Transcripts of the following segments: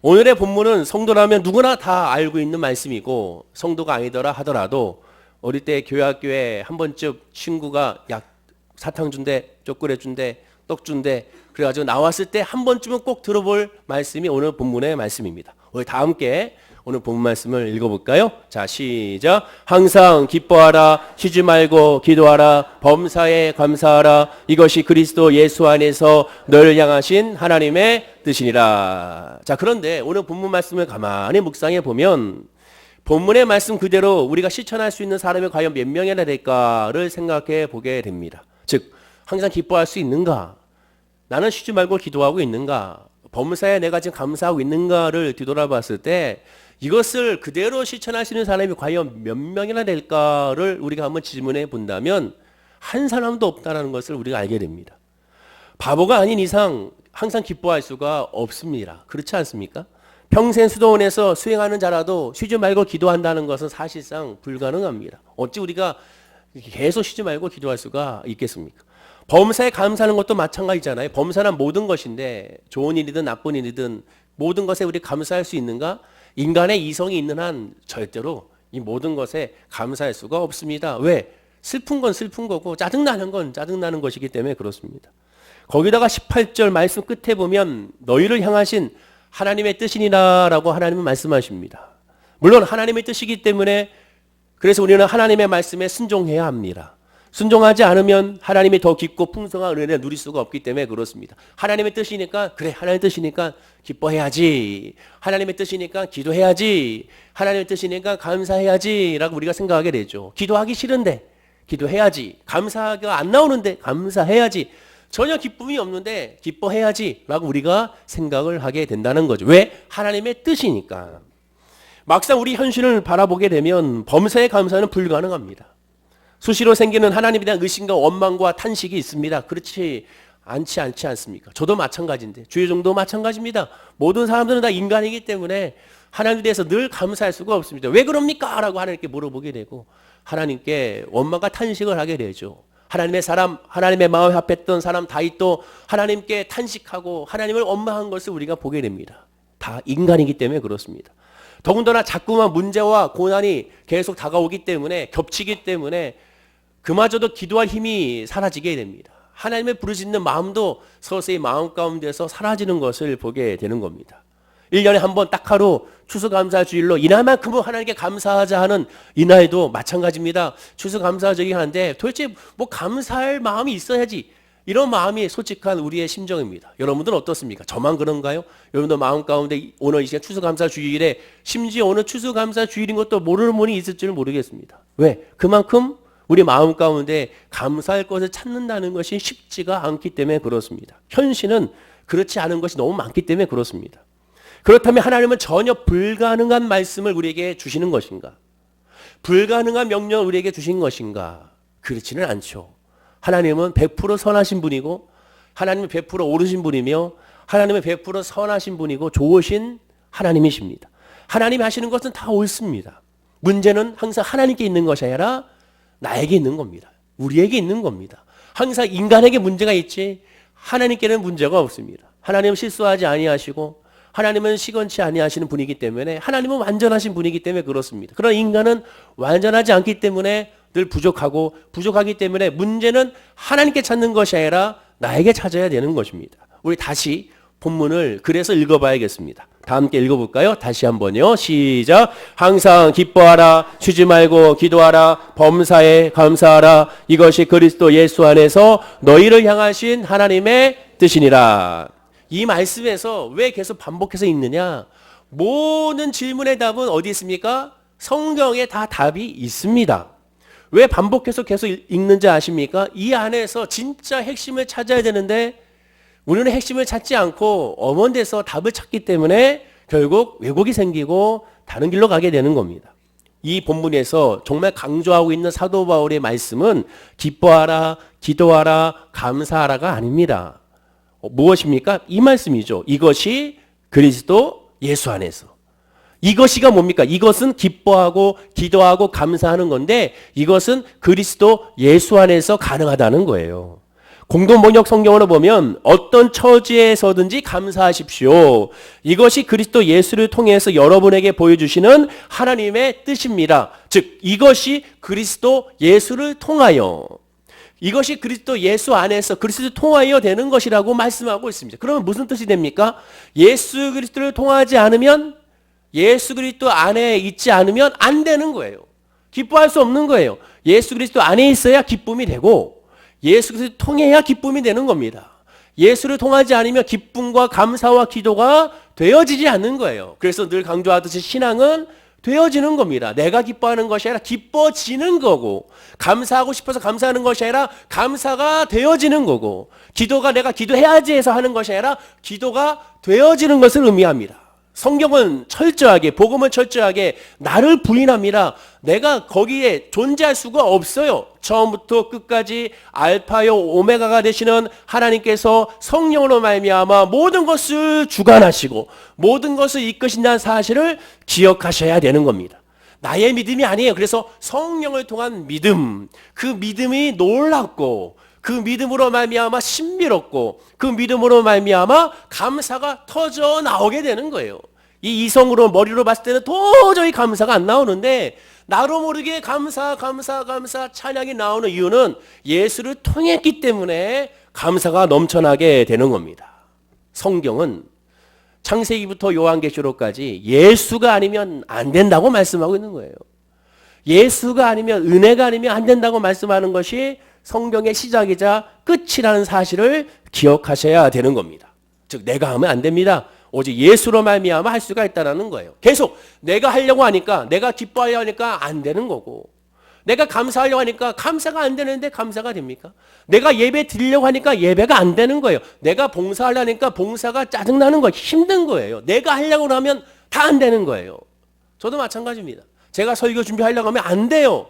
오늘의 본문은 성도라면 누구나 다 알고 있는 말씀이고 성도가 아니더라 하더라도 어릴 때 교회 한 번쯤 친구가 약 사탕 준대, 초콜릿 준대, 떡 준대 그래가지고 나왔을 때 한 번쯤은 꼭 들어볼 말씀이 오늘 본문의 말씀입니다. 우리 다 함께 오늘 본문 말씀을 읽어볼까요? 자, 시작. 항상 기뻐하라, 쉬지 말고 기도하라, 범사에 감사하라. 이것이 그리스도 예수 안에서 너를 향하신 하나님의 뜻이니라. 자, 그런데 오늘 본문 말씀을 가만히 묵상해 보면 본문의 말씀 그대로 우리가 실천할 수 있는 사람이 과연 몇 명이나 될까를 생각해 보게 됩니다. 즉, 항상 기뻐할 수 있는가? 나는 쉬지 말고 기도하고 있는가? 범사에 내가 지금 감사하고 있는가를 뒤돌아봤을 때 이것을 그대로 실천할 수 있는 사람이 과연 몇 명이나 될까를 우리가 한번 질문해 본다면 한 사람도 없다는 것을 우리가 알게 됩니다. 바보가 아닌 이상 항상 기뻐할 수가 없습니다. 그렇지 않습니까? 평생 수도원에서 수행하는 자라도 쉬지 말고 기도한다는 것은 사실상 불가능합니다. 어찌 우리가 계속 쉬지 말고 기도할 수가 있겠습니까? 범사에 감사하는 것도 마찬가지잖아요. 범사란 모든 것인데 좋은 일이든 나쁜 일이든 모든 것에 우리 감사할 수 있는가? 인간의 이성이 있는 한 절대로 이 모든 것에 감사할 수가 없습니다. 왜? 슬픈 건 슬픈 거고 짜증나는 건 짜증나는 것이기 때문에 그렇습니다. 거기다가 18절 말씀 끝에 보면 너희를 향하신 하나님의 뜻이니라 라고 하나님은 말씀하십니다. 물론 하나님의 뜻이기 때문에 그래서 우리는 하나님의 말씀에 순종해야 합니다. 순종하지 않으면 하나님이 더 깊고 풍성한 은혜를 누릴 수가 없기 때문에 그렇습니다. 하나님의 뜻이니까 그래 하나님의 뜻이니까 기뻐해야지. 하나님의 뜻이니까 기도해야지. 하나님의 뜻이니까 감사해야지 라고 우리가 생각하게 되죠. 기도하기 싫은데 기도해야지. 감사가 안 나오는데 감사해야지. 전혀 기쁨이 없는데 기뻐해야지 라고 우리가 생각을 하게 된다는 거죠. 왜? 하나님의 뜻이니까. 막상 우리 현실을 바라보게 되면 범사에 감사는 불가능합니다. 수시로 생기는 하나님에 대한 의심과 원망과 탄식이 있습니다. 그렇지 않지 않습니까? 저도 마찬가지인데 주의종도 마찬가지입니다. 모든 사람들은 다 인간이기 때문에 하나님에 대해서 늘 감사할 수가 없습니다. 왜 그럽니까? 라고 하나님께 물어보게 되고 하나님께 원망과 탄식을 하게 되죠. 하나님의 사람, 하나님의 마음에 합했던 사람 다윗도 하나님께 탄식하고 하나님을 원망한 것을 우리가 보게 됩니다. 다 인간이기 때문에 그렇습니다. 더군다나 자꾸만 문제와 고난이 계속 다가오기 때문에 겹치기 때문에 그마저도 기도할 힘이 사라지게 됩니다. 하나님의 부르짖는 마음도 서서히 마음 가운데서 사라지는 것을 보게 되는 겁니다. 1년에 한 번 딱 하루 추수감사주일로 이날만큼은 하나님께 감사하자 하는 이날도 마찬가지입니다. 추수감사절이긴 한데 도대체 뭐 감사할 마음이 있어야지 이런 마음이 솔직한 우리의 심정입니다. 여러분들은 어떻습니까? 저만 그런가요? 여러분들 마음 가운데 오늘 이 시간 추수감사주일에 심지어 오늘 추수감사주일인 것도 모르는 분이 있을 줄 모르겠습니다. 왜? 그만큼 우리 마음 가운데 감사할 것을 찾는다는 것이 쉽지가 않기 때문에 그렇습니다. 현실은 그렇지 않은 것이 너무 많기 때문에 그렇습니다. 그렇다면 하나님은 전혀 불가능한 말씀을 우리에게 주시는 것인가? 불가능한 명령을 우리에게 주신 것인가? 그렇지는 않죠. 하나님은 100% 선하신 분이고 하나님은 100% 옳으신 분이며 하나님은 100% 선하신 분이고 좋으신 하나님이십니다. 하나님이 하시는 것은 다 옳습니다. 문제는 항상 하나님께 있는 것이 아니라 나에게 있는 겁니다. 우리에게 있는 겁니다. 항상 인간에게 문제가 있지 하나님께는 문제가 없습니다. 하나님은 실수하지 아니하시고 하나님은 시건치 아니하시는 분이기 때문에 하나님은 완전하신 분이기 때문에 그렇습니다. 그러나 인간은 완전하지 않기 때문에 늘 부족하고 부족하기 때문에 문제는 하나님께 찾는 것이 아니라 나에게 찾아야 되는 것입니다. 우리 다시 본문을 그래서 읽어봐야겠습니다. 다 함께 읽어볼까요? 다시 한번요. 시작. 항상 기뻐하라, 쉬지 말고 기도하라, 범사에 감사하라. 이것이 그리스도 예수 안에서 너희를 향하신 하나님의 뜻이니라. 이 말씀에서 왜 계속 반복해서 읽느냐? 모든 질문의 답은 어디 있습니까? 성경에 다 답이 있습니다. 왜 반복해서 계속 읽는지 아십니까? 이 안에서 진짜 핵심을 찾아야 되는데 우리는 핵심을 찾지 않고 엄한 데서 답을 찾기 때문에 결국 왜곡이 생기고 다른 길로 가게 되는 겁니다. 이 본문에서 정말 강조하고 있는 사도 바울의 말씀은 기뻐하라, 기도하라, 감사하라가 아닙니다. 무엇입니까? 이 말씀이죠. 이것이 그리스도 예수 안에서. 이것이가 뭡니까? 이것은 기뻐하고 기도하고 감사하는 건데 이것은 그리스도 예수 안에서 가능하다는 거예요. 공동 번역 성경으로 보면 어떤 처지에서든지 감사하십시오. 이것이 그리스도 예수를 통해서 여러분에게 보여주시는 하나님의 뜻입니다. 즉 이것이 그리스도 예수를 통하여, 이것이 그리스도 예수 안에서 그리스도 통하여 되는 것이라고 말씀하고 있습니다. 그러면 무슨 뜻이 됩니까? 예수 그리스도를 통하지 않으면, 예수 그리스도 안에 있지 않으면 안 되는 거예요. 기뻐할 수 없는 거예요. 예수 그리스도 안에 있어야 기쁨이 되고 예수 그리스도를 통해야 기쁨이 되는 겁니다. 예수를 통하지 않으면 기쁨과 감사와 기도가 되어지지 않는 거예요. 그래서 늘 강조하듯이 신앙은 되어지는 겁니다. 내가 기뻐하는 것이 아니라 기뻐지는 거고, 감사하고 싶어서 감사하는 것이 아니라 감사가 되어지는 거고, 기도가 내가 기도해야지 해서 하는 것이 아니라 기도가 되어지는 것을 의미합니다. 성경은 철저하게, 복음은 철저하게 나를 부인합니다. 내가 거기에 존재할 수가 없어요. 처음부터 끝까지 알파요 오메가가 되시는 하나님께서 성령으로 말미암아 모든 것을 주관하시고 모든 것을 이끄신다는 사실을 기억하셔야 되는 겁니다. 나의 믿음이 아니에요. 그래서 성령을 통한 믿음, 그 믿음이 놀랍고 그 믿음으로 말미암아 신비롭고 그 믿음으로 말미암아 감사가 터져 나오게 되는 거예요. 이 이성으로 머리로 봤을 때는 도저히 감사가 안 나오는데 나로 모르게 감사 찬양이 나오는 이유는 예수를 통했기 때문에 감사가 넘쳐나게 되는 겁니다. 성경은 창세기부터 요한계시록까지 예수가 아니면 안 된다고 말씀하고 있는 거예요. 예수가 아니면, 은혜가 아니면 안 된다고 말씀하는 것이 성경의 시작이자 끝이라는 사실을 기억하셔야 되는 겁니다. 즉 내가 하면 안 됩니다. 오직 예수로 말미암아 할 수가 있다는 거예요. 계속 내가 하려고 하니까, 내가 기뻐하려고 하니까 안 되는 거고, 내가 감사하려고 하니까 감사가 안 되는데 감사가 됩니까? 내가 예배 드리려고 하니까 예배가 안 되는 거예요. 내가 봉사하려고 하니까 봉사가 짜증나는 거예요. 힘든 거예요. 내가 하려고 하면 다 안 되는 거예요. 저도 마찬가지입니다. 제가 설교 준비하려고 하면 안 돼요.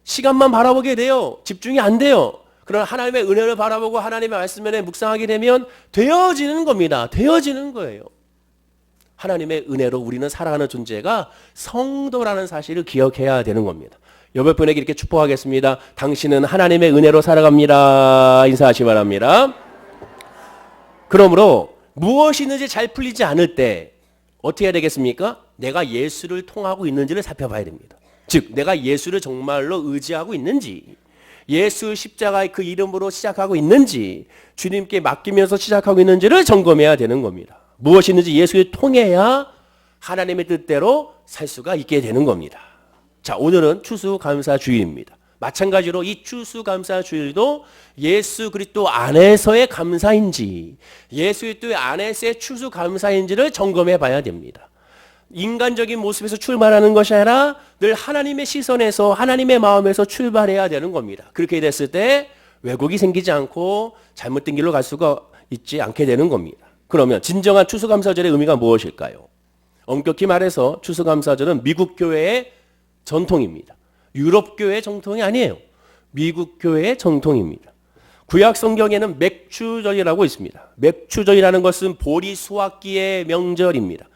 시간만 바라보게 돼요. 집중이 안 돼요. 그러나 하나님의 은혜를 바라보고 하나님의 말씀에 묵상하게 되면 되어지는 겁니다. 되어지는 거예요. 하나님의 은혜로 우리는 살아가는 존재가 성도라는 사실을 기억해야 되는 겁니다. 여러분에게 이렇게 축복하겠습니다. 당신은 하나님의 은혜로 살아갑니다. 인사하시기 바랍니다. 그러므로 무엇이든지 잘 풀리지 않을 때 어떻게 해야 되겠습니까? 내가 예수를 통하고 있는지를 살펴봐야 됩니다. 즉 내가 예수를 정말로 의지하고 있는지, 예수 십자가의 그 이름으로 시작하고 있는지, 주님께 맡기면서 시작하고 있는지를 점검해야 되는 겁니다. 무엇이든지 예수를 통해야 하나님의 뜻대로 살 수가 있게 되는 겁니다. 자, 오늘은 추수감사주일입니다. 마찬가지로 이 추수감사주일도 예수 그리스도 안에서의 감사인지, 예수 그리스도 안에서의 추수감사인지를 점검해 봐야 됩니다. 인간적인 모습에서 출발하는 것이 아니라 늘 하나님의 시선에서, 하나님의 마음에서 출발해야 되는 겁니다. 그렇게 됐을 때 왜곡이 생기지 않고 잘못된 길로 갈 수가 있지 않게 되는 겁니다. 그러면 진정한 추수감사절의 의미가 무엇일까요? 엄격히 말해서 추수감사절은 미국 교회의 전통입니다. 유럽 교회의 전통이 아니에요. 미국 교회의 전통입니다. 구약 성경에는 맥추절이라고 있습니다. 맥추절이라는 것은 보리 수확기의 명절입니다.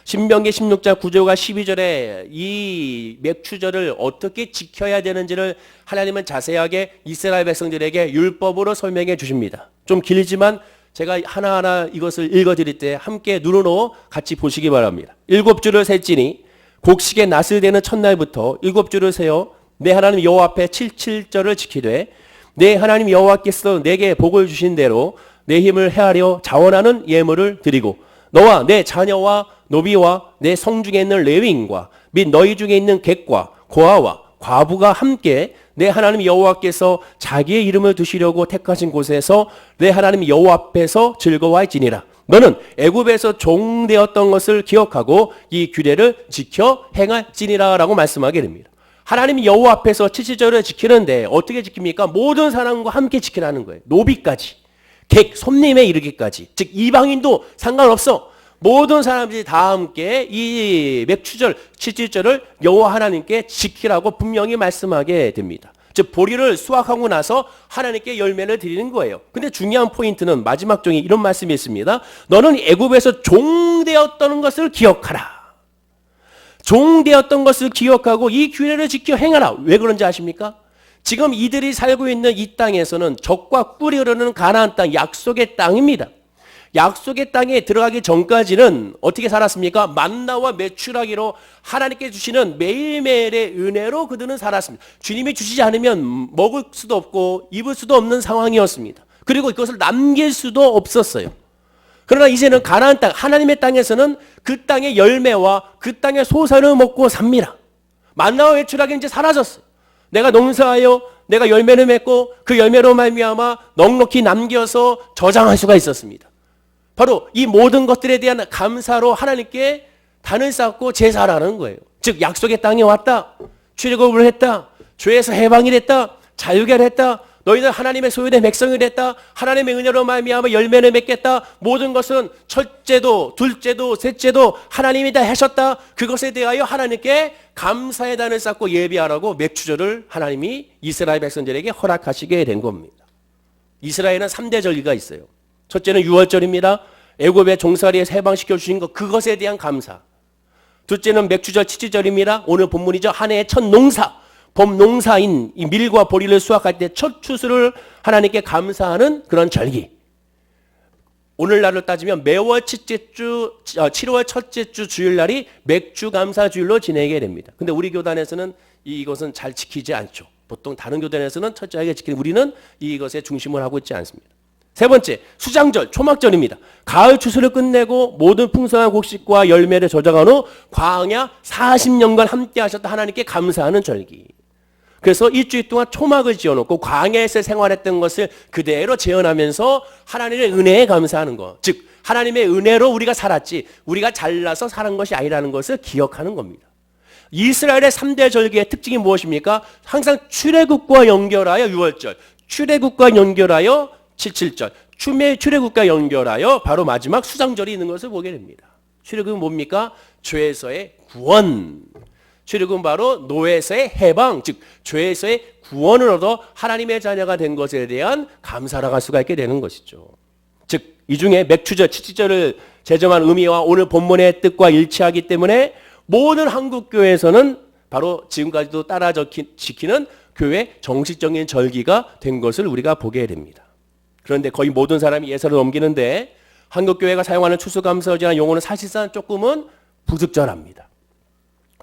신명기 16장 9절과 12절에 이 맥추절을 어떻게 지켜야 되는지를 하나님은 자세하게 이스라엘 백성들에게 율법으로 설명해 주십니다. 좀 길지만 제가 하나하나 이것을 읽어드릴 때 함께 눈으로 같이 보시기 바랍니다. 7주를 셀지니 곡식의 낫을 되는 첫날부터 7주를 세어 내 하나님 여호와 앞에 77절을 지키되 내 하나님 여호와께서 내게 복을 주신 대로 내 힘을 헤아려 자원하는 예물을 드리고 너와 내 자녀와 노비와 내 성중에 있는 레위인과 및 너희 중에 있는 객과 고아와 과부가 함께 내 하나님 여호와께서 자기의 이름을 두시려고 택하신 곳에서 내 하나님 여호와 앞에서 즐거워할지니라. 너는 애굽에서 종되었던 것을 기억하고 이 규례를 지켜 행할지니라 라고 말씀하게 됩니다. 하나님 여호와 앞에서 77절을 지키는데 어떻게 지킵니까? 모든 사람과 함께 지키라는 거예요. 노비까지, 객, 손님에 이르기까지. 즉 이방인도 상관없어. 모든 사람들이 다 함께 이 맥추절 77절을 여호와 하나님께 지키라고 분명히 말씀하게 됩니다. 즉 보리를 수확하고 나서 하나님께 열매를 드리는 거예요. 근데 중요한 포인트는 마지막 종이 이런 말씀이 있습니다. 너는 애굽에서 종되었던 것을 기억하라. 종되었던 것을 기억하고 이 규례를 지켜 행하라. 왜 그런지 아십니까? 지금 이들이 살고 있는 이 땅에서는 적과 꿀이 흐르는 가나안 땅, 약속의 땅입니다. 약속의 땅에 들어가기 전까지는 어떻게 살았습니까? 만나와 메추라기로 하나님께 주시는 매일매일의 은혜로 그들은 살았습니다. 주님이 주시지 않으면 먹을 수도 없고 입을 수도 없는 상황이었습니다. 그리고 이것을 남길 수도 없었어요. 그러나 이제는 가나안 땅, 하나님의 땅에서는 그 땅의 열매와 그 땅의 소산을 먹고 삽니다. 만나와 메추라기는 이제 사라졌어요. 내가 농사하여 내가 열매를 맺고 그 열매로 말미암아 넉넉히 남겨서 저장할 수가 있었습니다. 바로 이 모든 것들에 대한 감사로 하나님께 단을 쌓고 제사라는 거예요. 즉 약속의 땅에 왔다. 출애굽을 했다. 죄에서 해방이 됐다. 자유케 했다. 너희는 하나님의 소유된 백성이 됐다. 하나님의 은혜로 말미암아 열매를 맺겠다. 모든 것은 첫째도 둘째도 셋째도 하나님이 다 하셨다. 그것에 대하여 하나님께 감사의 단을 쌓고 예비하라고 맥추절을 하나님이 이스라엘 백성들에게 허락하시게 된 겁니다. 이스라엘은 3대 절기가 있어요. 첫째는 유월절입니다. 애굽의 종살이에서 해방시켜 주신 것, 그것에 대한 감사. 둘째는 맥추절 치지절입니다. 오늘 본문이죠. 한 해의 첫 농사, 봄 농사인 이 밀과 보리를 수확할 때 첫 추수를 하나님께 감사하는 그런 절기. 오늘날로 따지면 매월 첫째 주, 7월 첫째 주 주일날이 맥주 감사 주일로 지내게 됩니다. 근데 우리 교단에서는 이것은 잘 지키지 않죠. 보통 다른 교단에서는 철저하게 지키는, 우리는 이것에 중심을 하고 있지 않습니다. 세 번째, 수장절, 초막절입니다. 가을 추수를 끝내고 모든 풍성한 곡식과 열매를 저장한 후 광야 40년간 함께 하셨다 하나님께 감사하는 절기. 그래서 일주일 동안 초막을 지어놓고 광야에서 생활했던 것을 그대로 재현하면서 하나님의 은혜에 감사하는 것. 즉 하나님의 은혜로 우리가 살았지 우리가 잘나서 사는 것이 아니라는 것을 기억하는 겁니다. 이스라엘의 3대 절기의 특징이 무엇입니까? 항상 출애굽과 연결하여 유월절, 출애굽과 연결하여 칠칠절, 출애굽과 연결하여 바로 마지막 수장절이 있는 것을 보게 됩니다. 출애굽은 뭡니까? 죄에서의 구원. 출애굽은 바로 노예에서의 해방, 즉 죄에서의 구원을 얻어 하나님의 자녀가 된 것에 대한 감사를 할 수가 있게 되는 것이죠. 즉 이 중에 맥추절, 칠칠절을 제정한 의미와 오늘 본문의 뜻과 일치하기 때문에 모든 한국 교회에서는 바로 지금까지도 따라 지키는 교회 정식적인 절기가 된 것을 우리가 보게 됩니다. 그런데 거의 모든 사람이 예사를 넘기는데 한국교회가 사용하는 추수감사절이라는 용어는 사실상 조금은 부적절합니다.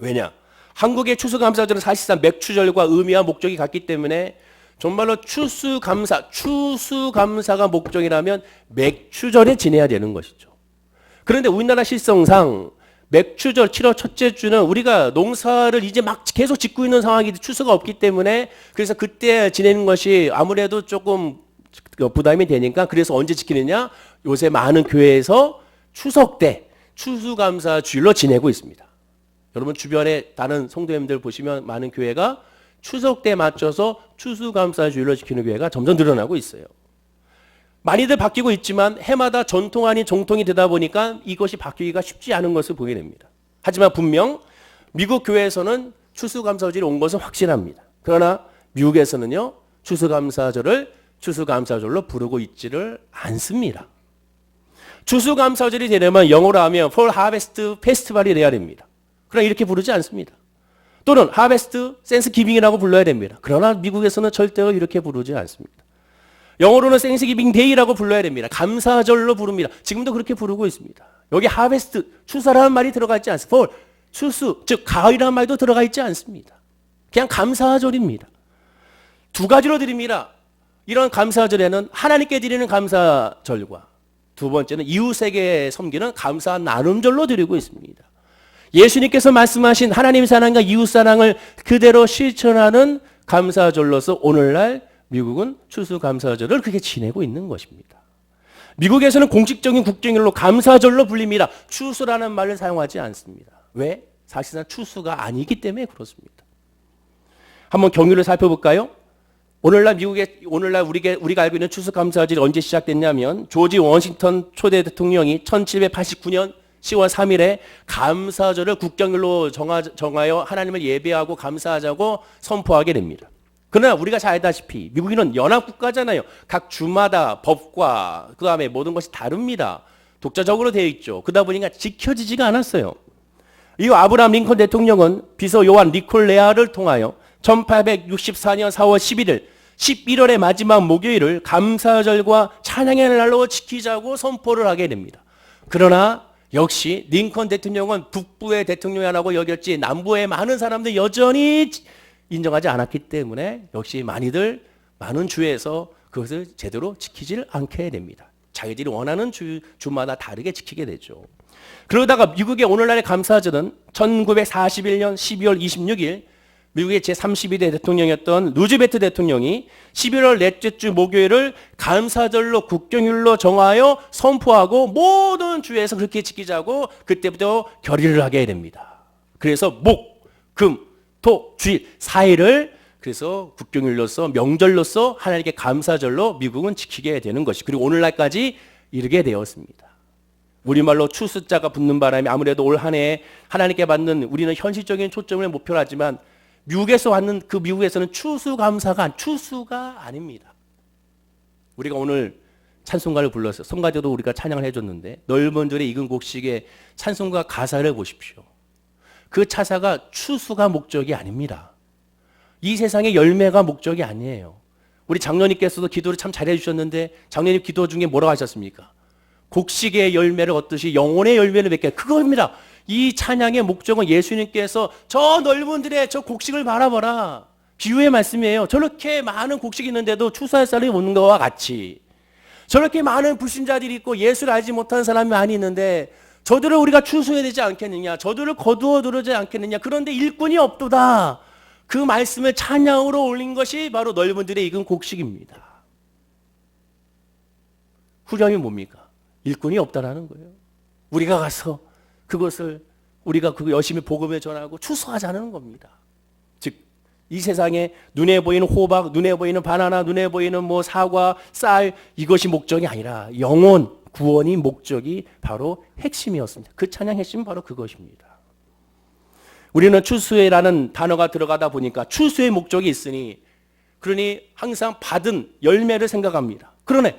왜냐? 한국의 추수감사절은 사실상 맥추절과 의미와 목적이 같기 때문에 정말로 추수감사가 목적이라면 맥추절에 지내야 되는 것이죠. 그런데 우리나라 실성상 맥추절 7월 첫째 주는 우리가 농사를 이제 막 계속 짓고 있는 상황이 추수가 없기 때문에 그래서 그때 지내는 것이 아무래도 조금 부담이 되니까 그래서 언제 지키느냐? 요새 많은 교회에서 추석 때 추수감사 주일로 지내고 있습니다. 여러분 주변에 다른 성도님들 보시면 많은 교회가 추석 때 맞춰서 추수감사 주일로 지키는 교회가 점점 늘어나고 있어요. 많이들 바뀌고 있지만 해마다 전통 아닌 정통이 되다 보니까 이것이 바뀌기가 쉽지 않은 것을 보게 됩니다. 하지만 분명 미국 교회에서는 추수감사절이 온 것은 확실합니다. 그러나 미국에서는요 추수감사절을 추수감사절로 부르고 있지를 않습니다. 추수감사절이 되려면 영어로 하면 Fall Harvest Festival이 돼야 됩니다. 그러나 이렇게 부르지 않습니다. 또는 Harvest Thanksgiving이라고 불러야 됩니다. 그러나 미국에서는 절대로 이렇게 부르지 않습니다. 영어로는 Thanksgiving Day라고 불러야 됩니다. 감사절로 부릅니다. 지금도 그렇게 부르고 있습니다. 여기 Harvest, 추수라는 말이 들어가 있지 않습니다. Fall, 추수, 즉 가을이라는 말도 들어가 있지 않습니다. 그냥 감사절입니다. 두 가지로 드립니다. 이런 감사절에는 하나님께 드리는 감사절과 두 번째는 이웃에게 섬기는 감사 나눔절로 드리고 있습니다. 예수님께서 말씀하신 하나님 사랑과 이웃 사랑을 그대로 실천하는 감사절로서 오늘날 미국은 추수감사절을 그렇게 지내고 있는 것입니다. 미국에서는 공식적인 국정일로 감사절로 불립니다. 추수라는 말을 사용하지 않습니다. 왜? 사실상 추수가 아니기 때문에 그렇습니다. 한번 경위를 살펴볼까요? 오늘날 우리가 알고 있는 추수감사절이 언제 시작됐냐면 조지 워싱턴 초대 대통령이 1789년 10월 3일에 감사절을 국경일로 정하여 하나님을 예배하고 감사하자고 선포하게 됩니다. 그러나 우리가 잘 알다시피 미국인은 연합국가잖아요. 각 주마다 법과 그 다음에 모든 것이 다릅니다. 독자적으로 되어 있죠. 그러다 보니까 지켜지지가 않았어요. 이 아브라함 링컨 대통령은 비서 요한 니콜레아를 통하여 1864년 4월 11일 11월의 마지막 목요일을 감사절과 찬양의 날로 지키자고 선포를 하게 됩니다. 그러나 역시 링컨 대통령은 북부의 대통령이라고 여겼지 남부의 많은 사람들이 여전히 인정하지 않았기 때문에 역시 많은 주에서 그것을 제대로 지키질 않게 됩니다. 자기들이 원하는 주마다 다르게 지키게 되죠. 그러다가 미국의 오늘날의 감사절은 1941년 12월 26일 미국의 제32대 대통령이었던 루즈벨트 대통령이 11월 넷째 주 목요일을 감사절로 국경일로 정하여 선포하고 모든 주에서 그렇게 지키자고 그때부터 결의를 하게 됩니다. 그래서 목, 금, 토, 주일 4일을 그래서 국경일로서 명절로서 하나님께 감사절로 미국은 지키게 되는 것이 그리고 오늘날까지 이르게 되었습니다. 우리말로 추수자가 붙는 바람에 아무래도 올 한 해에 하나님께 받는 우리는 현실적인 초점을 목표로 하지만 미국에서 왔는 그 미국에서는 추수가 아닙니다. 우리가 오늘 찬송가를 불렀어요. 성가대도 우리가 찬양을 해줬는데 넓은 들의 익은 곡식의 찬송가 가사를 보십시오. 그 차사가 추수가 목적이 아닙니다. 이 세상의 열매가 목적이 아니에요. 우리 장로님께서도 기도를 참 잘해 주셨는데 장로님 기도 중에 뭐라고 하셨습니까? 곡식의 열매를 얻듯이 영혼의 열매를 맺게 그겁니다. 이 찬양의 목적은 예수님께서 저 넓은 들의 저 곡식을 바라봐라. 비유의 말씀이에요. 저렇게 많은 곡식이 있는데도 추수할 사람이 없는 것과 같이 저렇게 많은 불신자들이 있고 예수를 알지 못하는 사람이 많이 있는데 저들을 우리가 추수해야 되지 않겠느냐. 저들을 거두어 두르지 않겠느냐. 그런데 일꾼이 없도다. 그 말씀을 찬양으로 올린 것이 바로 넓은 들의 익은 곡식입니다. 후렴이 뭡니까? 일꾼이 없다라는 거예요. 우리가 가서 그것을 우리가 그 열심히 복음을 전하고 추수하자는 겁니다. 즉, 이 세상에 눈에 보이는 호박, 눈에 보이는 바나나, 눈에 보이는 뭐 사과, 쌀 이것이 목적이 아니라 영혼, 구원이 목적이 바로 핵심이었습니다. 그 찬양 핵심은 바로 그것입니다. 우리는 추수회라는 단어가 들어가다 보니까 추수의 목적이 있으니 그러니 항상 받은 열매를 생각합니다. 그러네.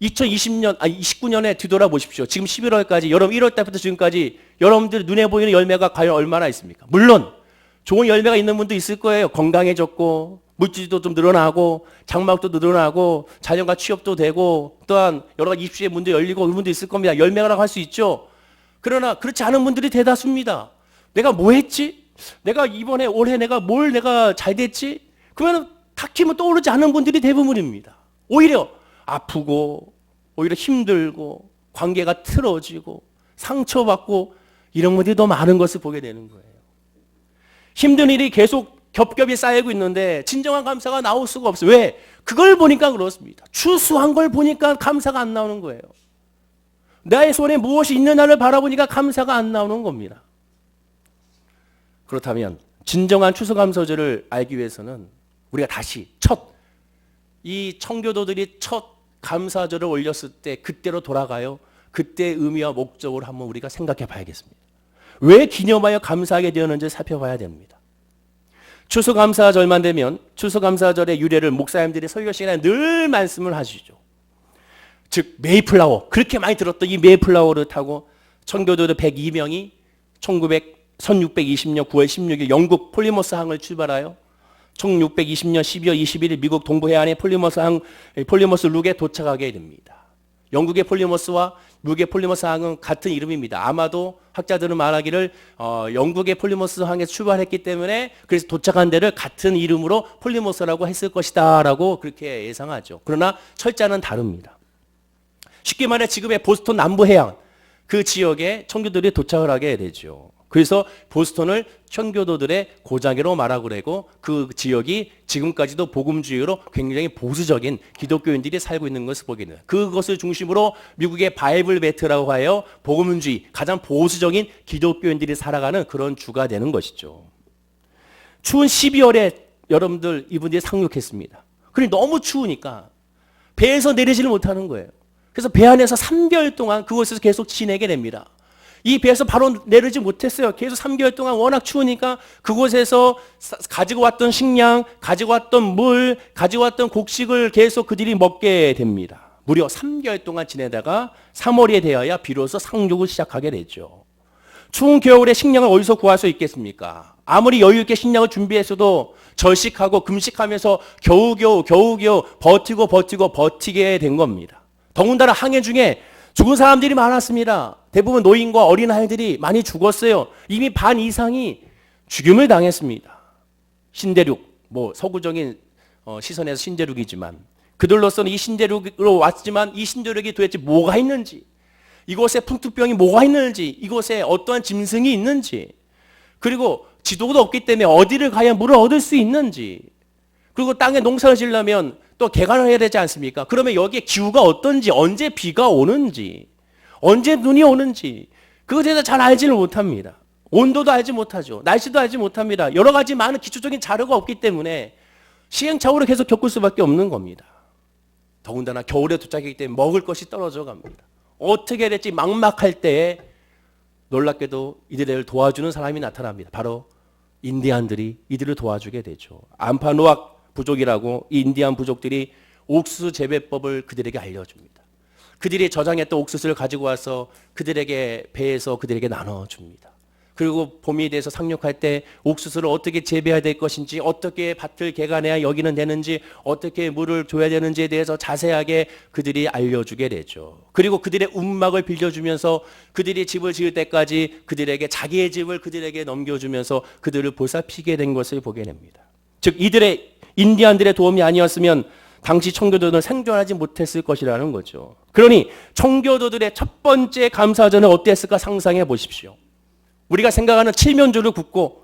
29년에 뒤돌아보십시오. 지금 11월까지, 여러분 1월 달부터 지금까지 여러분들 눈에 보이는 열매가 과연 얼마나 있습니까? 물론 좋은 열매가 있는 분도 있을 거예요. 건강해졌고 물질도 좀 늘어나고 장막도 늘어나고 자녀가 취업도 되고 또한 여러 가지 입시의 문도 열리고 그런 분도 있을 겁니다. 열매라고 할 수 있죠. 그러나 그렇지 않은 분들이 대다수입니다. 내가 뭐 했지? 내가 이번에 올해 내가 잘 됐지? 그러면 딱히 뭐 떠오르지 않은 분들이 대부분입니다. 오히려 아프고 오히려 힘들고 관계가 틀어지고 상처받고 이런 분들이 더 많은 것을 보게 되는 거예요. 힘든 일이 계속 겹겹이 쌓이고 있는데 진정한 감사가 나올 수가 없어요. 왜? 그걸 보니까 그렇습니다. 추수한 걸 보니까 감사가 안 나오는 거예요. 나의 손에 무엇이 있느냐를 바라보니까 감사가 안 나오는 겁니다. 그렇다면 진정한 추수감사절을 알기 위해서는 우리가 다시 이 청교도들이 첫 감사절을 올렸을 때 그때로 돌아가요. 그때의 의미와 목적을 한번 우리가 생각해 봐야겠습니다. 왜 기념하여 감사하게 되었는지 살펴봐야 됩니다. 추수감사절만 되면 추수감사절의 유래를 목사님들이 설교 시간에 늘 말씀을 하시죠. 즉 메이플라워, 그렇게 많이 들었던 이 메이플라워를 타고 청교도들 102명이 1620년 9월 16일 영국 폴리머스 항을 출발하여 1620년 12월 21일 미국 동부 해안의 폴리머스 룩에 도착하게 됩니다. 영국의 폴리머스와 미국의 폴리머스 항은 같은 이름입니다. 아마도 학자들은 말하기를 영국의 폴리머스 항에서 출발했기 때문에 그래서 도착한 데를 같은 이름으로 폴리머스라고 했을 것이다 라고 그렇게 예상하죠. 그러나 철자는 다릅니다. 쉽게 말해 지금의 보스턴 남부 해안 그 지역에 청교도들이 도착을 하게 되죠. 그래서 보스턴을 청교도들의 고장이라고 말하고 그러고 그 지역이 지금까지도 복음주의로 굉장히 보수적인 기독교인들이 살고 있는 것을 보게 됩니다. 그것을 중심으로 미국의 바이블 벨트라고 하여 복음주의 가장 보수적인 기독교인들이 살아가는 그런 주가 되는 것이죠. 추운 12월에 여러분들 이분들이 상륙했습니다. 그러니 너무 추우니까 배에서 내리지를 못하는 거예요. 그래서 배 안에서 3개월 동안 그곳에서 계속 지내게 됩니다. 이 배에서 바로 내리지 못했어요. 계속 3개월 동안 워낙 추우니까 그곳에서 가지고 왔던 식량, 가지고 왔던 물, 가지고 왔던 곡식을 계속 그들이 먹게 됩니다. 무려 3개월 동안 지내다가 3월이 되어야 비로소 상륙을 시작하게 되죠. 추운 겨울에 식량을 어디서 구할 수 있겠습니까? 아무리 여유 있게 식량을 준비했어도 절식하고 금식하면서 겨우겨우 버티게 된 겁니다. 더군다나 항해 중에 죽은 사람들이 많았습니다. 대부분 노인과 어린아이들이 많이 죽었어요. 이미 반 이상이 죽임을 당했습니다. 신대륙, 서구적인 시선에서 신대륙이지만 그들로서는 이 신대륙으로 왔지만 이 신대륙이 도대체 뭐가 있는지, 이곳에 풍토병이 뭐가 있는지, 이곳에 어떠한 짐승이 있는지, 그리고 지도도 없기 때문에 어디를 가야 물을 얻을 수 있는지, 그리고 땅에 농사를 지으려면 또 개간을 해야 되지 않습니까? 그러면 여기에 기후가 어떤지, 언제 비가 오는지, 언제 눈이 오는지 그것에 대해서 잘 알지를 못합니다. 온도도 알지 못하죠. 날씨도 알지 못합니다. 여러 가지 많은 기초적인 자료가 없기 때문에 시행착오를 계속 겪을 수밖에 없는 겁니다. 더군다나 겨울에 도착하기 때문에 먹을 것이 떨어져 갑니다. 어떻게 해야 될지 막막할 때에 놀랍게도 이들을 도와주는 사람이 나타납니다. 바로 인디안들이 이들을 도와주게 되죠. 암파노악 부족이라고 이 인디안 부족들이 옥수수 재배법을 그들에게 알려줍니다. 그들이 저장했던 옥수수를 가지고 와서 그들에게 배에서 그들에게 나눠줍니다. 그리고 봄이 돼서 상륙할 때 옥수수를 어떻게 재배해야 될 것인지, 어떻게 밭을 개간해야 여기는 되는지, 어떻게 물을 줘야 되는지에 대해서 자세하게 그들이 알려주게 되죠. 그리고 그들의 움막을 빌려주면서 그들이 집을 지을 때까지 그들에게 자기의 집을 그들에게 넘겨주면서 그들을 보살피게 된 것을 보게 됩니다. 즉 이들의 인디안들의 도움이 아니었으면 당시 청교도들은 생존하지 못했을 것이라는 거죠. 그러니 청교도들의 첫 번째 감사전은 어땠을까 상상해 보십시오. 우리가 생각하는 칠면조를 굽고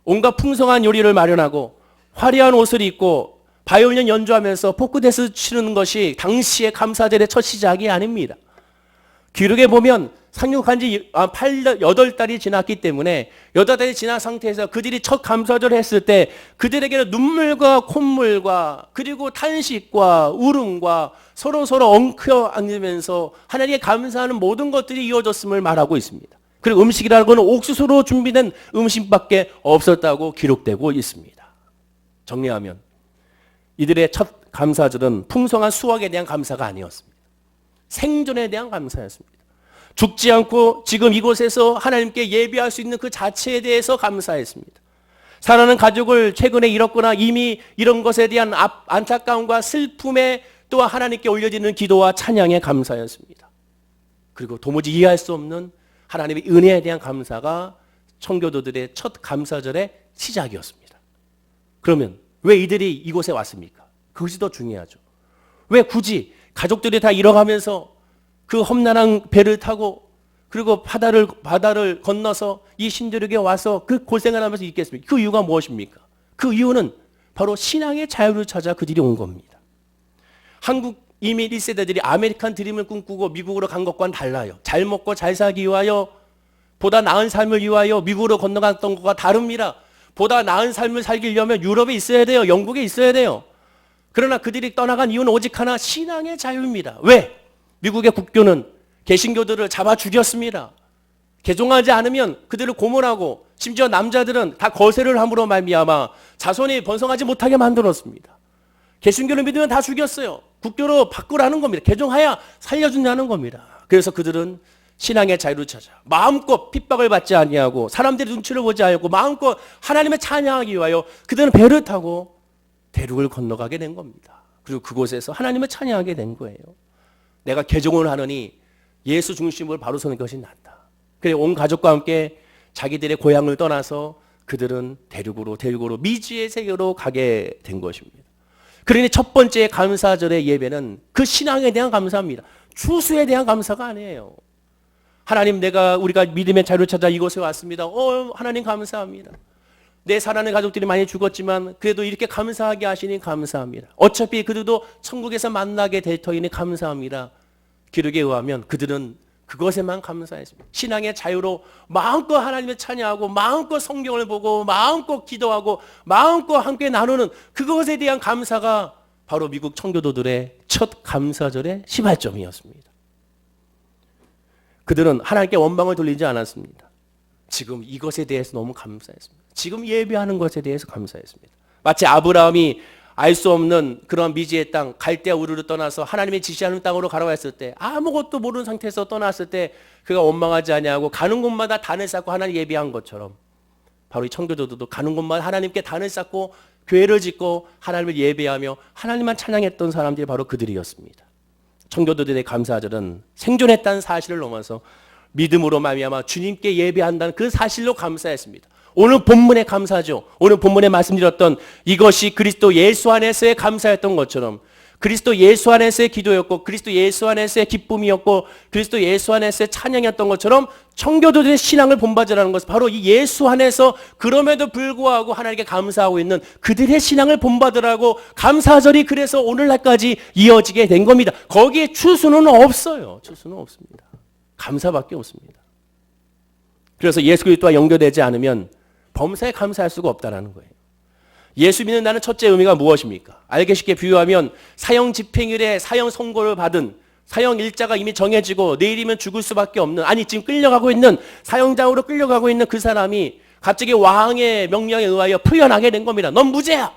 온갖 풍성한 요리를 마련하고 화려한 옷을 입고 바이올린 연주하면서 포크댄스 치는 것이 당시의 감사절의 첫 시작이 아닙니다. 기록에 보면 상륙한 지 8달이 지났기 때문에 8달이 지난 상태에서 그들이 첫 감사절을 했을 때 그들에게는 눈물과 콧물과 그리고 탄식과 울음과 서로 엉켜 앉으면서 하나님께 감사하는 모든 것들이 이어졌음을 말하고 있습니다. 그리고 음식이라는 것은 옥수수로 준비된 음식밖에 없었다고 기록되고 있습니다. 정리하면 이들의 첫 감사절은 풍성한 수확에 대한 감사가 아니었습니다. 생존에 대한 감사였습니다. 죽지 않고 지금 이곳에서 하나님께 예배할 수 있는 그 자체에 대해서 감사했습니다. 사랑하는 가족을 최근에 잃었거나 이미 이런 것에 대한 안타까움과 슬픔에 또한 하나님께 올려지는 기도와 찬양의 감사였습니다. 그리고 도무지 이해할 수 없는 하나님의 은혜에 대한 감사가 청교도들의 첫 감사절의 시작이었습니다. 그러면 왜 이들이 이곳에 왔습니까? 그것이 더 중요하죠. 왜 굳이 가족들이 다 잃어가면서 그 험난한 배를 타고 그리고 바다를 건너서 이 신대륙에 와서 그 고생을 하면서 있겠습니까? 그 이유가 무엇입니까? 그 이유는 바로 신앙의 자유를 찾아 그들이 온 겁니다. 한국 이미 1세대들이 아메리칸 드림을 꿈꾸고 미국으로 간 것과는 달라요. 잘 먹고 잘 살기 위하여, 보다 나은 삶을 위하여 미국으로 건너갔던 것과 다릅니다. 보다 나은 삶을 살기려면 유럽에 있어야 돼요. 영국에 있어야 돼요. 그러나 그들이 떠나간 이유는 오직 하나, 신앙의 자유입니다. 왜? 미국의 국교는 개신교들을 잡아 죽였습니다. 개종하지 않으면 그들을 고문하고 심지어 남자들은 다 거세를 함으로 말미암아 자손이 번성하지 못하게 만들었습니다. 개신교를 믿으면 다 죽였어요. 국교로 바꾸라는 겁니다. 개종하여 살려준다는 겁니다. 그래서 그들은 신앙의 자유를 찾아 마음껏 핍박을 받지 아니하고 사람들이 눈치를 보지 않고 마음껏 하나님의 찬양하기 위하여 그들은 배를 타고 대륙을 건너가게 된 겁니다. 그리고 그곳에서 하나님을 찬양하게 된 거예요. 내가 개종을 하느니 예수 중심으로 바로 서는 것이 낫다. 그래서 온 가족과 함께 자기들의 고향을 떠나서 그들은 대륙으로 미지의 세계로 가게 된 것입니다. 그러니 첫 번째 감사절의 예배는 그 신앙에 대한 감사입니다. 추수에 대한 감사가 아니에요. 하나님, 우리가 믿음의 자유를 찾아 이곳에 왔습니다. 하나님 감사합니다. 내 사랑하는 가족들이 많이 죽었지만 그래도 이렇게 감사하게 하시니 감사합니다. 어차피 그들도 천국에서 만나게 될 터이니 감사합니다. 기록에 의하면 그들은 그것에만 감사했습니다. 신앙의 자유로 마음껏 하나님을 찬양하고 마음껏 성경을 보고 마음껏 기도하고 마음껏 함께 나누는 그것에 대한 감사가 바로 미국 청교도들의 첫 감사절의 시발점이었습니다. 그들은 하나님께 원망을 돌리지 않았습니다. 지금 이것에 대해서 너무 감사했습니다. 지금 예배하는 것에 대해서 감사했습니다. 마치 아브라함이 알 수 없는 그런 미지의 땅 갈대아 우르를 떠나서 하나님의 지시하는 땅으로 가라고 했을 때 아무것도 모르는 상태에서 떠났을 때 그가 원망하지 아니하고 가는 곳마다 단을 쌓고 하나님 예비한 것처럼 바로 이 청교도들도 가는 곳마다 하나님께 단을 쌓고 교회를 짓고 하나님을 예배하며 하나님만 찬양했던 사람들이 바로 그들이었습니다. 청교도들의 감사절은 생존했다는 사실을 넘어서 믿음으로 말미암아 주님께 예배한다는 그 사실로 감사했습니다. 오늘 본문의 감사죠. 오늘 본문에 말씀드렸던 이것이 그리스도 예수 안에서의 감사였던 것처럼 그리스도 예수 안에서의 기도였고 그리스도 예수 안에서의 기쁨이었고 그리스도 예수 안에서의 찬양이었던 것처럼 청교도들의 신앙을 본받으라는 것은 바로 이 예수 안에서 그럼에도 불구하고 하나님께 감사하고 있는 그들의 신앙을 본받으라고 감사절이 그래서 오늘날까지 이어지게 된 겁니다. 거기에 추수는 없어요. 추수는 없습니다. 감사밖에 없습니다. 그래서 예수 그리스도와 연결되지 않으면 범사에 감사할 수가 없다는 거예요. 예수 믿는 나는 첫째 의미가 무엇입니까? 알기 쉽게 비유하면 사형 집행일에 사형 선고를 받은 사형 일자가 이미 정해지고 내일이면 죽을 수밖에 없는 아니 지금 끌려가고 있는 사형장으로 끌려가고 있는 그 사람이 갑자기 왕의 명령에 의하여 풀려나게 된 겁니다. 넌 무죄야.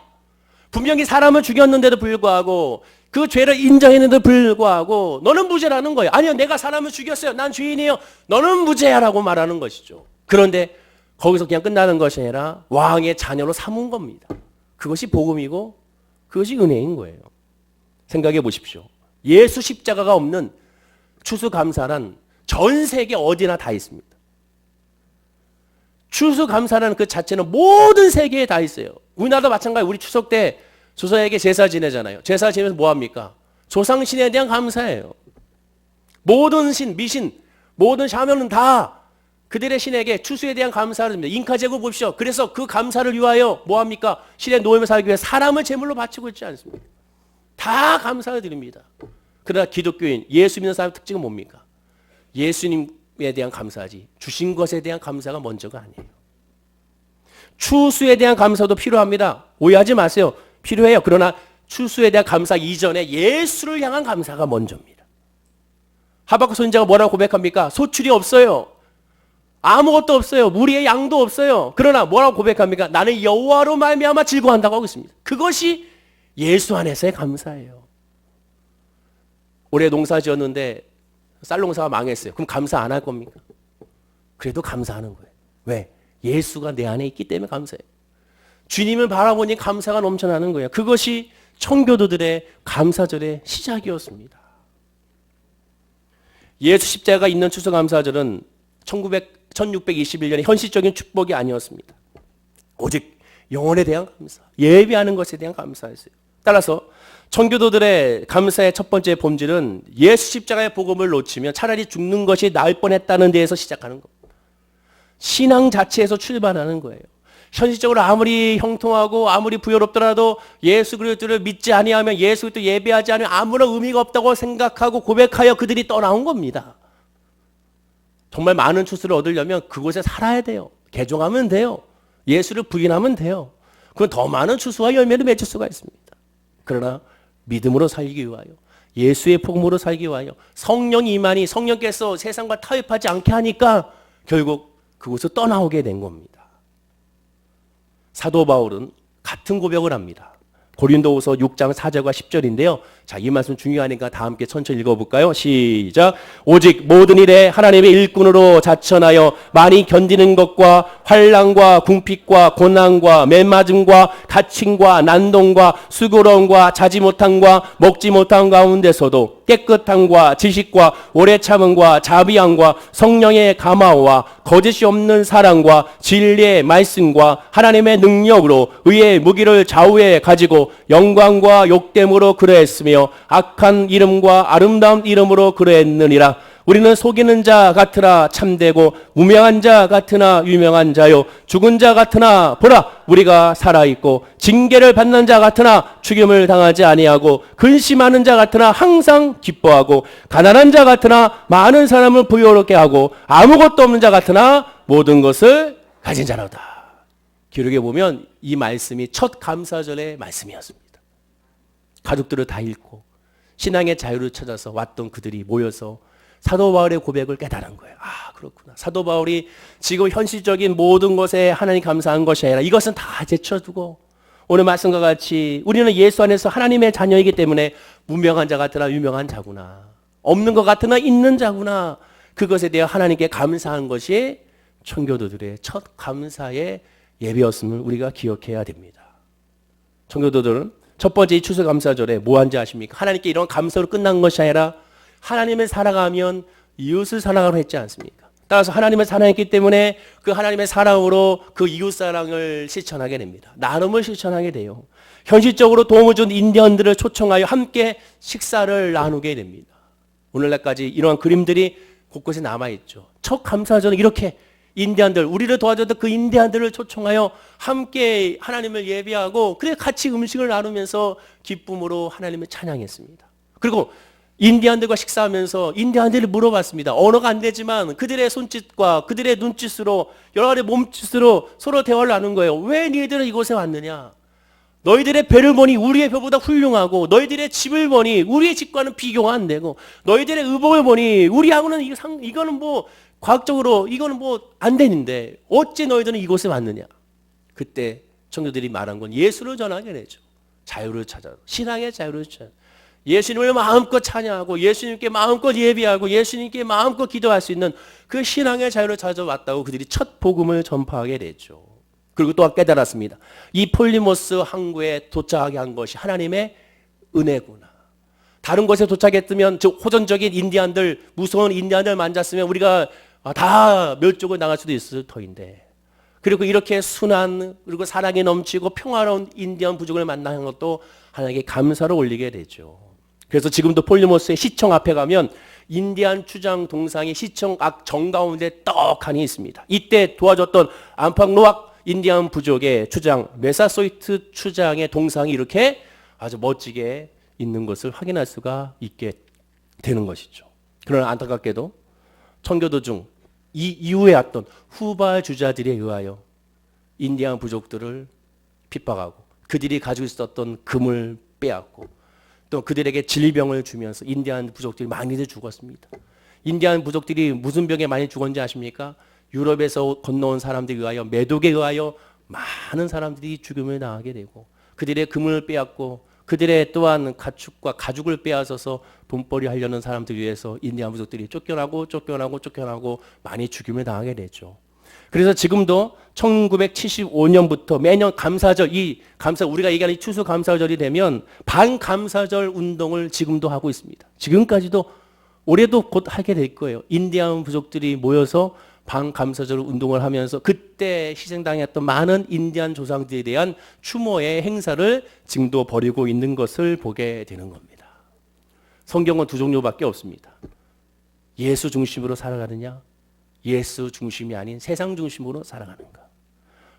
분명히 사람을 죽였는데도 불구하고 그 죄를 인정했는데도 불구하고 너는 무죄라는 거예요. 아니요 내가 사람을 죽였어요. 난 죄인이에요. 너는 무죄야라고 말하는 것이죠. 그런데 거기서 그냥 끝나는 것이 아니라 왕의 자녀로 삼은 겁니다. 그것이 복음이고 그것이 은혜인 거예요. 생각해 보십시오. 예수 십자가가 없는 추수감사란 전 세계 어디나 다 있습니다. 추수감사라는 그 자체는 모든 세계에 다 있어요. 우리나라도 마찬가지예요. 우리 추석 때 조상에게 제사 지내잖아요. 제사 지내면서 뭐 합니까? 조상신에 대한 감사예요. 모든 신, 미신, 모든 샤먼은 다 그들의 신에게 추수에 대한 감사를 듭니다. 잉카 제국 보십시오. 그래서 그 감사를 위하여 뭐 합니까? 신의 노임을 살기 위해 사람을 제물로 바치고 있지 않습니까? 다 감사를 드립니다. 그러나 기독교인, 예수 믿는 사람의 특징은 뭡니까? 예수님에 대한 감사하지 주신 것에 대한 감사가 먼저가 아니에요. 추수에 대한 감사도 필요합니다. 오해하지 마세요. 필요해요. 그러나 추수에 대한 감사 이전에 예수를 향한 감사가 먼저입니다. 하박국 선지자가 뭐라고 고백합니까? 소출이 없어요. 아무것도 없어요. 무리의 양도 없어요. 그러나 뭐라고 고백합니까? 나는 여호와로 말미암아 즐거워한다고 하고 있습니다. 그것이 예수 안에서의 감사예요. 올해 농사 지었는데 쌀 농사가 망했어요. 그럼 감사 안 할 겁니까? 그래도 감사하는 거예요. 왜? 예수가 내 안에 있기 때문에 감사해요. 주님을 바라보니 감사가 넘쳐나는 거예요. 그것이 청교도들의 감사절의 시작이었습니다. 예수 십자가가 있는 추수감사절은 1621년의 현실적인 축복이 아니었습니다. 오직 영혼에 대한 감사, 예배하는 것에 대한 감사였어요. 따라서 청교도들의 감사의 첫 번째 본질은 예수 십자가의 복음을 놓치면 차라리 죽는 것이 나을 뻔했다는 데에서 시작하는 겁니다. 신앙 자체에서 출발하는 거예요. 현실적으로 아무리 형통하고 아무리 부여롭더라도 예수 그리스도를 믿지 아니하면 예수 그리스도 예배하지 않으면 아무런 의미가 없다고 생각하고 고백하여 그들이 떠나온 겁니다. 정말 많은 추수를 얻으려면 그곳에 살아야 돼요. 개종하면 돼요. 예수를 부인하면 돼요. 그건 더 많은 추수와 열매를 맺을 수가 있습니다. 그러나 믿음으로 살기 위하여 예수의 복음으로 살기 위하여 성령 임하니 성령께서 세상과 타협하지 않게 하니까 결국 그곳을 떠나오게 된 겁니다. 사도 바울은 같은 고백을 합니다. 고린도후서 6장 4절과 10절인데요. 자, 이 말씀 중요하니까 다 함께 천천히 읽어볼까요? 시작. 오직 모든 일에 하나님의 일꾼으로 자천하여 많이 견디는 것과 환난과 궁핍과 고난과 맨맞음과 다침과 난동과 수고로움과 자지 못함과 먹지 못한 가운데서도 깨끗함과 지식과 오래 참음과 자비함과 성령의 감화와 거짓이 없는 사랑과 진리의 말씀과 하나님의 능력으로 의의 무기를 좌우에 가지고 영광과 욕됨으로 그러했으며 악한 이름과 아름다운 이름으로 그러했느니라. 우리는 속이는 자 같으나 참되고 무명한 자 같으나 유명한 자요 죽은 자 같으나 보라 우리가 살아있고 징계를 받는 자 같으나 죽임을 당하지 아니하고 근심하는 자 같으나 항상 기뻐하고 가난한 자 같으나 많은 사람을 부유롭게 하고 아무것도 없는 자 같으나 모든 것을 가진 자로다. 기록에 보면 이 말씀이 첫 감사절의 말씀이었습니다. 가족들을 다 잃고 신앙의 자유를 찾아서 왔던 그들이 모여서 사도 바울의 고백을 깨달은 거예요. 아, 그렇구나. 사도 바울이 지금 현실적인 모든 것에 하나님 감사한 것이 아니라 이것은 다 제쳐두고 오늘 말씀과 같이 우리는 예수 안에서 하나님의 자녀이기 때문에 무명한 자 같으나 유명한 자구나. 없는 것 같으나 있는 자구나. 그것에 대해 하나님께 감사한 것이 청교도들의 첫 감사의 예배였음을 우리가 기억해야 됩니다. 청교도들은 첫 번째 이 추수감사절에 뭐 한지 아십니까? 하나님께 이런 감사로 끝난 것이 아니라 하나님을 사랑하면 이웃을 사랑하려 했지 않습니까? 따라서 하나님을 사랑했기 때문에 그 하나님의 사랑으로 그 이웃 사랑을 실천하게 됩니다. 나눔을 실천하게 돼요. 현실적으로 도움을 준 인디언들을 초청하여 함께 식사를 나누게 됩니다. 오늘날까지 이러한 그림들이 곳곳에 남아있죠. 첫 감사절은 이렇게 인디안들, 우리를 도와줬던 그 인디안들을 초청하여 함께 하나님을 예배하고 그래 같이 음식을 나누면서 기쁨으로 하나님을 찬양했습니다. 그리고 인디안들과 식사하면서 인디안들이 물어봤습니다. 언어가 안 되지만 그들의 손짓과 그들의 눈짓으로 여러 가지 몸짓으로 서로 대화를 나눈 거예요. 왜 너희들은 이곳에 왔느냐? 너희들의 배를 보니 우리의 배보다 훌륭하고 너희들의 집을 보니 우리의 집과는 비교가 안 되고 너희들의 의복을 보니 우리하고는 이거는 뭐 과학적으로 이거는 뭐 안 되는데 어찌 너희들은 이곳에 왔느냐? 그때 청교들이 말한 건 예수를 전하게 되죠. 자유를 찾아 신앙의 자유를 찾아 예수님을 마음껏 찬양하고 예수님께 마음껏 예배하고 예수님께 마음껏 기도할 수 있는 그 신앙의 자유를 찾아왔다고 그들이 첫 복음을 전파하게 됐죠. 그리고 또 깨달았습니다. 이 폴리모스 항구에 도착하게 한 것이 하나님의 은혜구나. 다른 곳에 도착했으면 즉 호전적인 인디안들 무서운 인디안들 만졌으면 우리가 다 멸종을 당할 수도 있을 터인데 그리고 이렇게 순한 그리고 사랑이 넘치고 평화로운 인디언 부족을 만나는 것도 하나님께 감사를 올리게 되죠. 그래서 지금도 폴리모스의 시청 앞에 가면 인디안 추장 동상이 시청 앞 정가운데 떡하니 있습니다. 이때 도와줬던 암팍노악 인디안 부족의 추장 메사소이트 추장의 동상이 이렇게 아주 멋지게 있는 것을 확인할 수가 있게 되는 것이죠. 그러나 안타깝게도 청교도 중 이 이후에 왔던 후발주자들에 의하여 인디안 부족들을 핍박하고 그들이 가지고 있었던 금을 빼앗고 또 그들에게 질병을 주면서 인디안 부족들이 많이들 죽었습니다. 인디안 부족들이 무슨 병에 많이 죽었는지 아십니까? 유럽에서 건너온 사람들에 의하여 매독에 의하여 많은 사람들이 죽음을 당하게 되고 그들의 금을 빼앗고 그들의 또한 가축과 가죽을 빼앗아서 돈벌이 하려는 사람들 위해서 인디안 부족들이 쫓겨나고 많이 죽임을 당하게 되죠. 그래서 지금도 1975년부터 매년 감사절 우리가 얘기하는 이 추수 감사절이 되면 반감사절 운동을 지금도 하고 있습니다. 지금까지도 올해도 곧 하게 될 거예요. 인디안 부족들이 모여서 반감사절 운동을 하면서 그때 희생당했던 많은 인디안 조상들에 대한 추모의 행사를 지금도 벌이고 있는 것을 보게 되는 겁니다. 성경은 두 종류밖에 없습니다. 예수 중심으로 살아가느냐, 예수 중심이 아닌 세상 중심으로 살아가는가.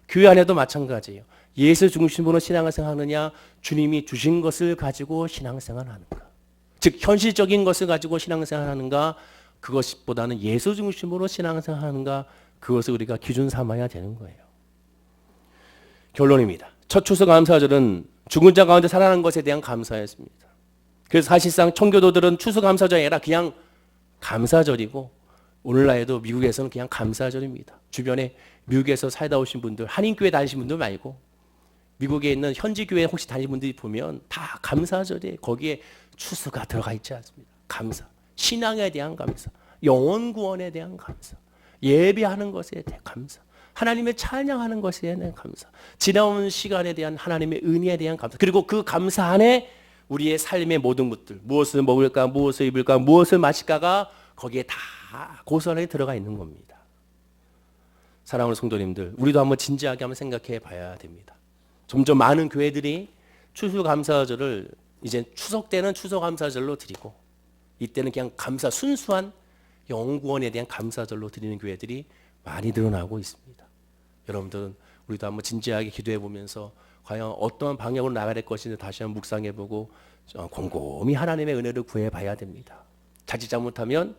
교회 안에도 마찬가지예요. 예수 중심으로 신앙생활 하느냐, 주님이 주신 것을 가지고 신앙생활 하는가. 즉 현실적인 것을 가지고 신앙생활 하는가, 그것보다는 예수 중심으로 신앙생활 하는가, 그것을 우리가 기준 삼아야 되는 거예요. 결론입니다. 첫 추수감사절은 죽은 자 가운데 살아난 것에 대한 감사였습니다. 그래서 사실상 청교도들은 추수감사절이 아니라 그냥 감사절이고 오늘날에도 미국에서는 그냥 감사절입니다. 주변에 미국에서 살다 오신 분들, 한인교회 다니신 분들 말고 미국에 있는 현지교회 혹시 다니신 분들이 보면 다 감사절이에요. 거기에 추수가 들어가 있지 않습니다. 감사. 신앙에 대한 감사, 영혼 구원에 대한 감사, 예배하는 것에 대한 감사, 하나님의 찬양하는 것에 대한 감사, 지나온 시간에 대한 하나님의 은혜에 대한 감사, 그리고 그 감사 안에 우리의 삶의 모든 것들, 무엇을 먹을까, 무엇을 입을까, 무엇을 마실까가 거기에 다 고스란히 들어가 있는 겁니다. 사랑하는 성도님들, 우리도 한번 진지하게 한번 생각해 봐야 됩니다. 점점 많은 교회들이 추수감사절을 이제 추석 때는 추수감사절로 드리고 이때는 그냥 감사, 순수한 영구원에 대한 감사절로 드리는 교회들이 많이 늘어나고 있습니다. 여러분들은 우리도 한번 진지하게 기도해 보면서 과연 어떤 방향으로 나가야 될 것인지 다시 한번 묵상해 보고 곰곰이 하나님의 은혜를 구해 봐야 됩니다. 자칫 잘못하면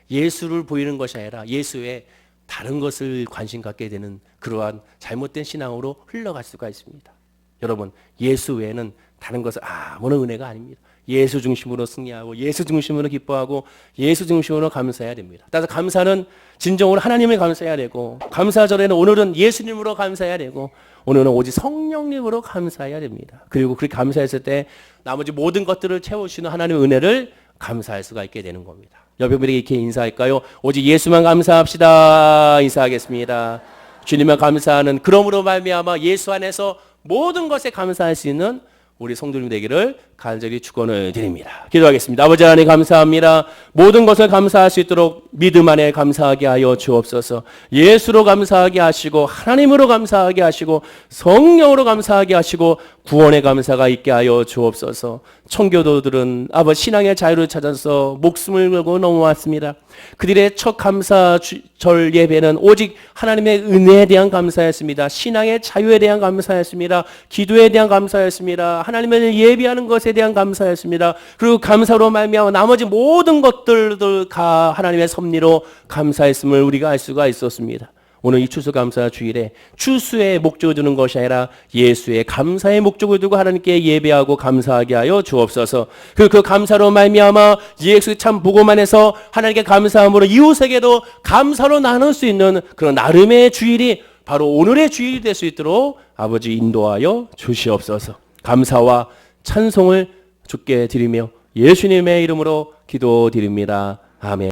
예수를 보이는 것이 아니라 예수의 다른 것을 관심 갖게 되는 그러한 잘못된 신앙으로 흘러갈 수가 있습니다. 여러분, 예수 외에는 다른 것은 아무런 은혜가 아닙니다. 예수 중심으로 승리하고 예수 중심으로 기뻐하고 예수 중심으로 감사해야 됩니다. 따라서 감사는 진정으로 하나님을 감사해야 되고 감사절에는 오늘은 예수님으로 감사해야 되고 오늘은 오직 성령님으로 감사해야 됩니다. 그리고 그렇게 감사했을 때 나머지 모든 것들을 채우시는 하나님의 은혜를 감사할 수가 있게 되는 겁니다. 여러분에게 이렇게 인사할까요? 오직 예수만 감사합시다. 인사하겠습니다. 주님만 감사하는, 그러므로 말미암아 예수 안에서 모든 것에 감사할 수 있는 우리 성도님 되기를 간절히 축원을 드립니다. 기도하겠습니다. 아버지 하나님 감사합니다. 모든 것을 감사할 수 있도록 믿음 안에 감사하게 하여 주옵소서. 예수로 감사하게 하시고, 하나님으로 감사하게 하시고, 성령으로 감사하게 하시고, 구원의 감사가 있게 하여 주옵소서. 청교도들은 아버지 신앙의 자유를 찾아서 목숨을 걸고 넘어왔습니다. 그들의 첫 감사절 예배는 오직 하나님의 은혜에 대한 감사였습니다. 신앙의 자유에 대한 감사였습니다. 기도에 대한 감사였습니다. 하나님을 예비하는 것에 대한 감사였습니다. 그리고 감사로 말미암아 나머지 모든 것들도 다 하나님의 섭리로 감사했음을 우리가 알 수가 있었습니다. 오늘 이 추수감사 주일에 추수의 목적을 두는 것이 아니라 예수의 감사의 목적을 두고 하나님께 예배하고 감사하게 하여 주옵소서. 그 감사로 말미암아 예수 참 복음 안에서 하나님께 감사함으로 이웃에게도 감사로 나눌 수 있는 그런 나름의 주일이 바로 오늘의 주일이 될 수 있도록 아버지 인도하여 주시옵소서. 감사와 찬송을 주께 드리며 예수님의 이름으로 기도드립니다. 아멘.